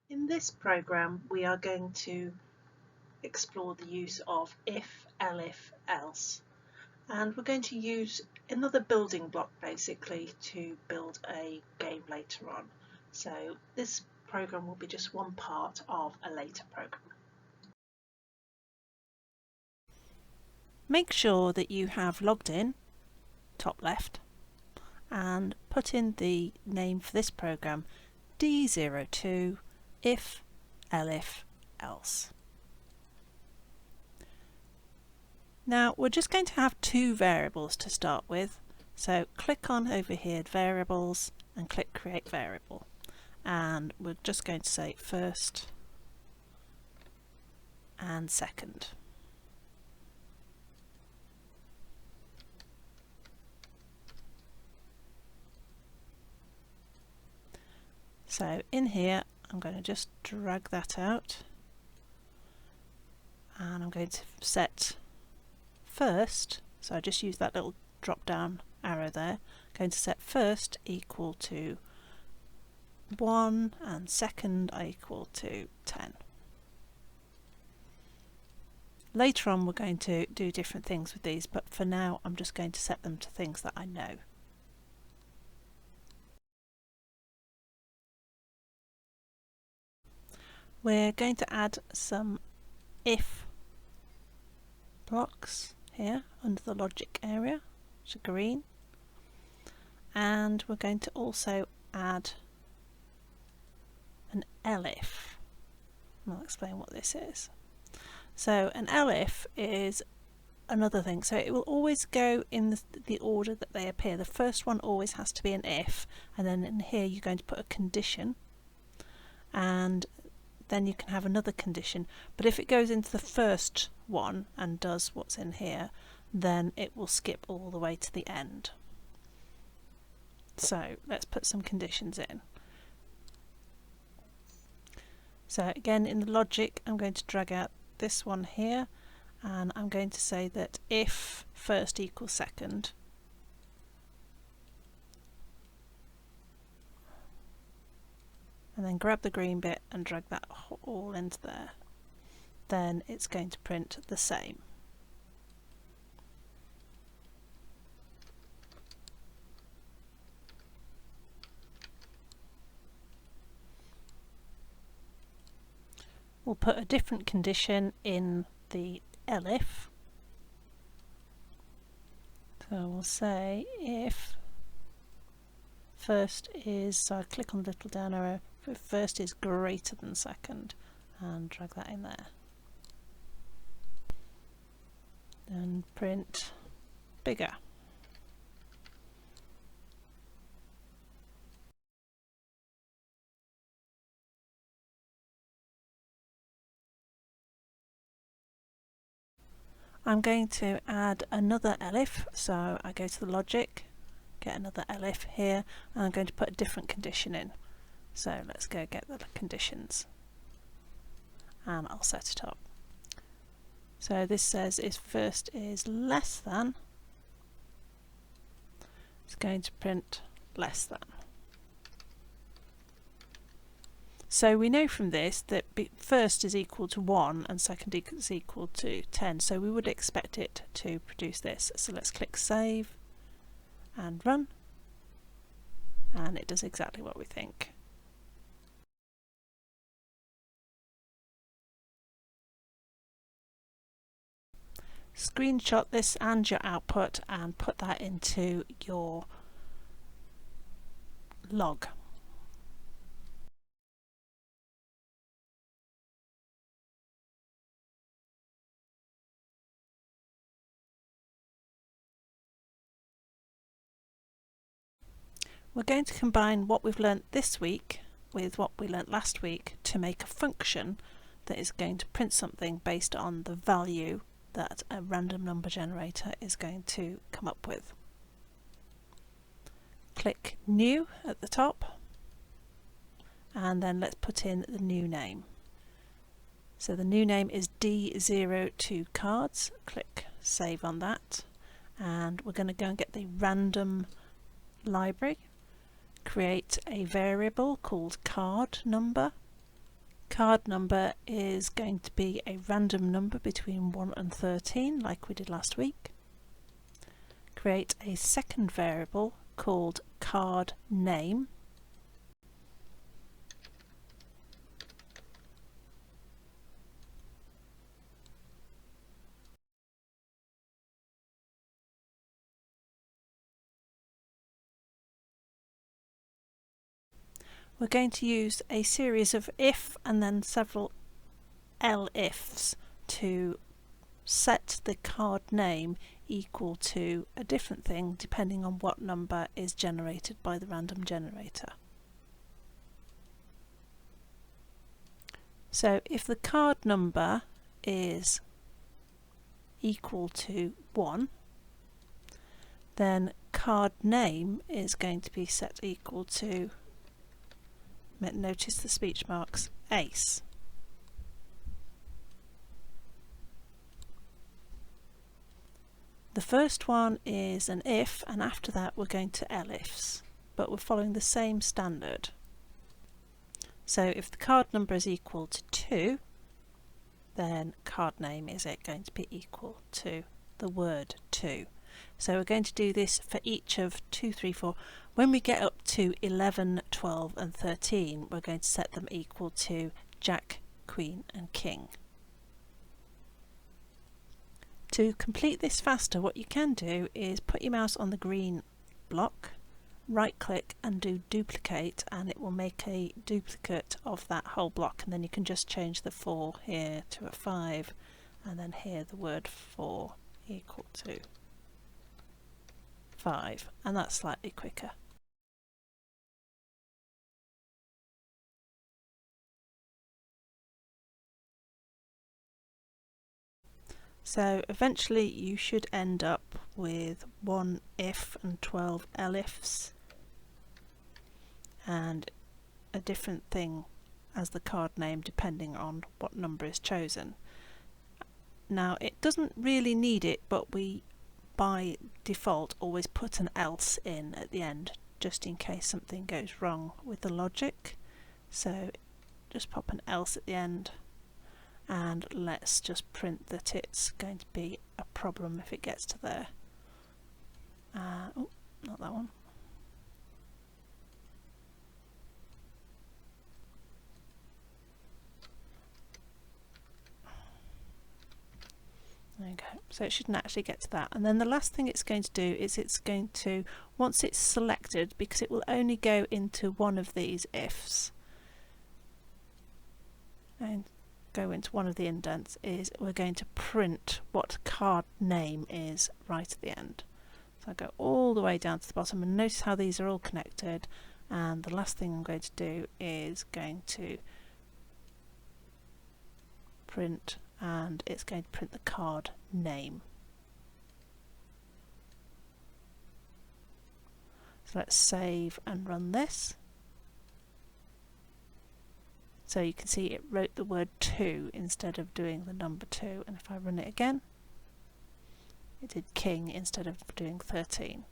In this program, we are going to explore the use of if, ELIF, else, and we're going to use another building block basically to build a game later on. So this program will be just one part of a later program. Make sure that you have logged in, top left, and put in the name for this program, D02 if, ELIF, else. Now we're just going to have two variables to start with, so click on over here variables and click create variable, and we're just going to say first and second. So in here I'm going to just drag that out, and I'm going to set first, so I just use that little drop down arrow there, going to set first equal to 1 and second equal to 10. Later on we're going to do different things with these, but for now I'm just going to set them to things that I know. We're going to add some if blocks here under the logic area, which are green, and we're going to also add an ELIF. I'll explain what this is. So an ELIF is another thing, so it will always go in the order that they appear. The first one always has to be an if, and then in here you're going to put a condition, and then you can have another condition, but if it goes into the first one and does what's in here, then it will skip all the way to the end. So let's put some conditions in. So again, in the logic I'm going to drag out this one here, and I'm going to say that if first equals second, and then grab the green bit and drag that all into there, then it's going to print the same. We'll put a different condition in the ELIF. So we'll say if first is, so I click on the little down arrow, if first is greater than second, and drag that in there. And print bigger. I'm going to add another ELIF, so I go to the logic, get another ELIF here, and I'm going to put a different condition in. So let's go get the conditions, and I'll set it up. So this says if first is less than, it's going to print less than. So we know from this that first is equal to 1 and second is equal to 10, so we would expect it to produce this. So let's click save and run, and it does exactly what we think. Screenshot this and your output and put that into your log. We're going to combine what we've learnt this week with what we learnt last week to make a function that is going to print something based on the value that a random number generator is going to come up with. Click New at the top, and then let's put in the new name. So the new name is D02 cards. Click Save on that, and we're going to go and get the random library, create a variable called card number, Card number is going to be a random number between 1 and 13, like we did last week. Create a second variable called card name. We're going to use a series of if and then several ELIFs to set the card name equal to a different thing depending on what number is generated by the random generator. So if the card number is equal to 1, then card name is going to be set equal to, notice the speech marks, ace. The first one is an if, and after that we're going to ELIFs, but we're following the same standard. So if the card number is equal to 2, then card name is going to be equal to the word 2. So we're going to do this for each of 2, 3, 4. When we get up to 11, 12 and 13, we're going to set them equal to Jack, Queen and King. To complete this faster, what you can do is put your mouse on the green block, right click and do duplicate, and it will make a duplicate of that whole block, and then you can just change the 4 here to a 5, and then here the word 4 equal to 5, and that's slightly quicker. So eventually you should end up with 1 if and 12 ELIFs and a different thing as the card name depending on what number is chosen. Now it doesn't really need it, but we by default always put an else in at the end just in case something goes wrong with the logic. So just pop an else at the end, and let's just print that it's going to be a problem if it gets to there. Oh, not that one. There you go. So it shouldn't actually get to that. And then the last thing it's going to do is it's going to, once it's selected, because it will only go into one of these ifs, and go into one of the indents, is we're going to print what card name is right at the end. So I go all the way down to the bottom, and notice how these are all connected, and the last thing I'm going to do is going to print, and it's going to print the card name. So let's save and run this. So you can see it wrote the word 2 instead of doing the number 2, and if I run it again, it did king instead of doing 13.